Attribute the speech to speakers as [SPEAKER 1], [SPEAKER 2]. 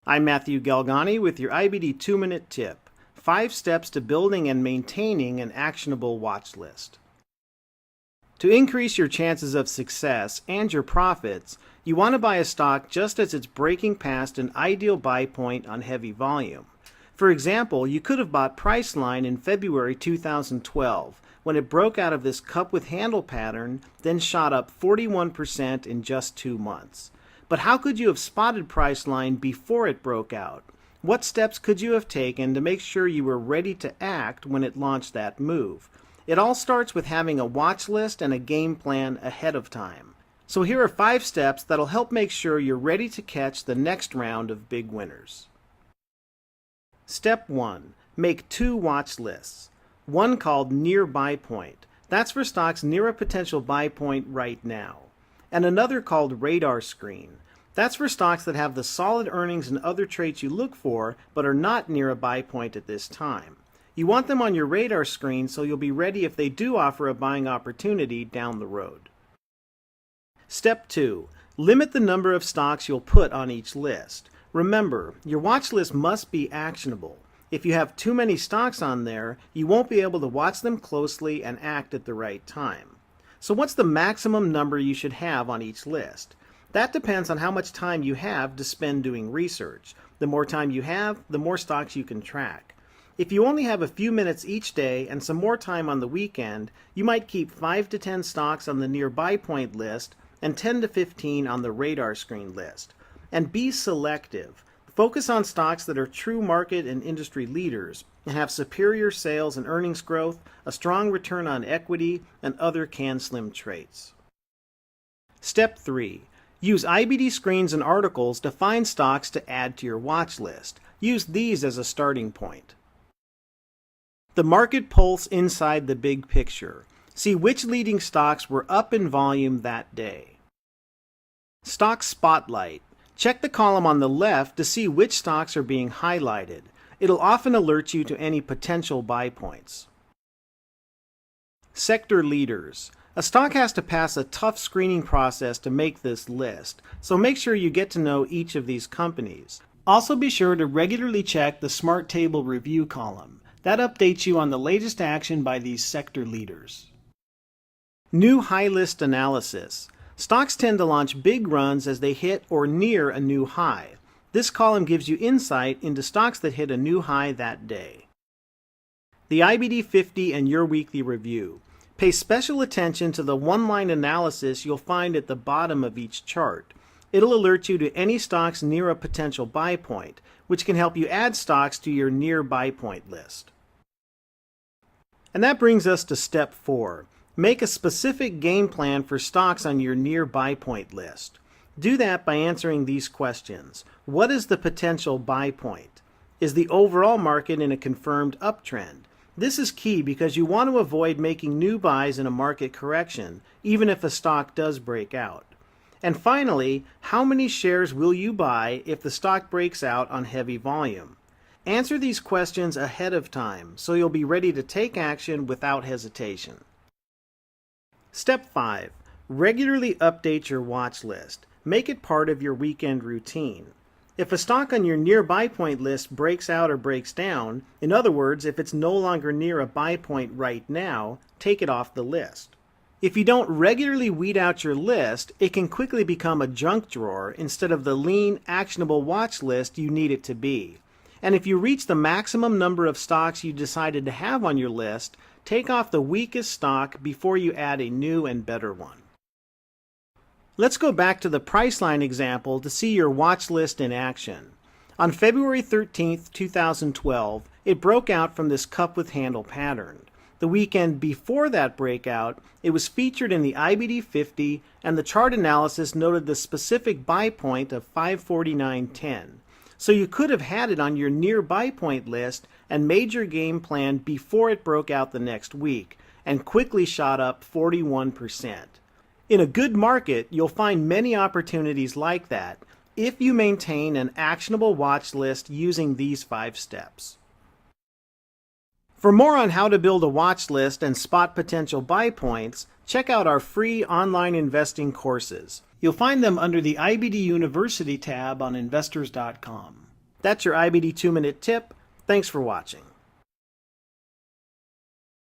[SPEAKER 1] I'm Matthew Galgani with your IBD 2-minute tip. 5 steps to building and maintaining an actionable watch list. To increase your chances of success and your profits, you want to buy a stock just as it's breaking past an ideal buy point on heavy volume. For example, you could have bought Priceline in February 2012 when it broke out of this cup with handle pattern, then shot up 41% in just 2 months. But how could you have spotted Priceline before it broke out? What steps could you have taken to make sure you were ready to act when it launched that move? It all starts with having a watch list and a game plan ahead of time. So here are 5 steps that'll help make sure you're ready to catch the next round of big winners. Step 1. Make 2 watch lists. One called Near Buy Point. That's for stocks near a potential buy point right now. And another called Radar Screen. That's for stocks that have the solid earnings and other traits you look for, but are not near a buy point at this time. You want them on your radar screen so you'll be ready if they do offer a buying opportunity down the road. Step 2. Limit the number of stocks you'll put on each list. Remember, your watch list must be actionable. If you have too many stocks on there, you won't be able to watch them closely and act at the right time. So what's the maximum number you should have on each list? That depends on how much time you have to spend doing research. The more time you have, the more stocks you can track. If you only have a few minutes each day and some more time on the weekend, you might keep 5 to 10 stocks on the near buy point list and 10 to 15 on the radar screen list. And be selective. Focus on stocks that are true market and industry leaders and have superior sales and earnings growth, a strong return on equity, and other CAN-SLIM traits. Step 3. Use IBD screens and articles to find stocks to add to your watch list. Use these as a starting point. The market pulse inside the big picture. See which leading stocks were up in volume that day. Stock Spotlight. Check the column on the left to see which stocks are being highlighted. It'll often alert you to any potential buy points. Sector Leaders. A stock has to pass a tough screening process to make this list, so make sure you get to know each of these companies. Also be sure to regularly check the Smart Table Review column. That updates you on the latest action by these sector leaders. New High List Analysis. Stocks tend to launch big runs as they hit or near a new high. This column gives you insight into stocks that hit a new high that day. The IBD 50 and Your Weekly Review. Pay special attention to the one-line analysis you'll find at the bottom of each chart. It'll alert you to any stocks near a potential buy point, which can help you add stocks to your near buy point list. And that brings us to step 4. Make a specific game plan for stocks on your near buy point list. Do that by answering these questions. What is the potential buy point? Is the overall market in a confirmed uptrend? This is key because you want to avoid making new buys in a market correction, even if a stock does break out. And finally, how many shares will you buy if the stock breaks out on heavy volume? Answer these questions ahead of time so you'll be ready to take action without hesitation. Step 5. Regularly update your watch list. Make it part of your weekend routine. If a stock on your near buy point list breaks out or breaks down, in other words, if it's no longer near a buy point right now, take it off the list. If you don't regularly weed out your list, it can quickly become a junk drawer instead of the lean, actionable watch list you need it to be. And if you reach the maximum number of stocks you decided to have on your list, take off the weakest stock before you add a new and better one. Let's go back to the Priceline example to see your watch list in action. On February 13, 2012, it broke out from this cup with handle pattern. The weekend before that breakout, it was featured in the IBD 50 and the chart analysis noted the specific buy point of 549.10. So you could have had it on your near buy point list and made your game plan before it broke out the next week and quickly shot up 41%. In a good market, you'll find many opportunities like that if you maintain an actionable watch list using these 5 steps. For more on how to build a watch list and spot potential buy points, check out our free online investing courses. You'll find them under the IBD University tab on investors.com. That's your IBD 2-minute tip. Thanks for watching.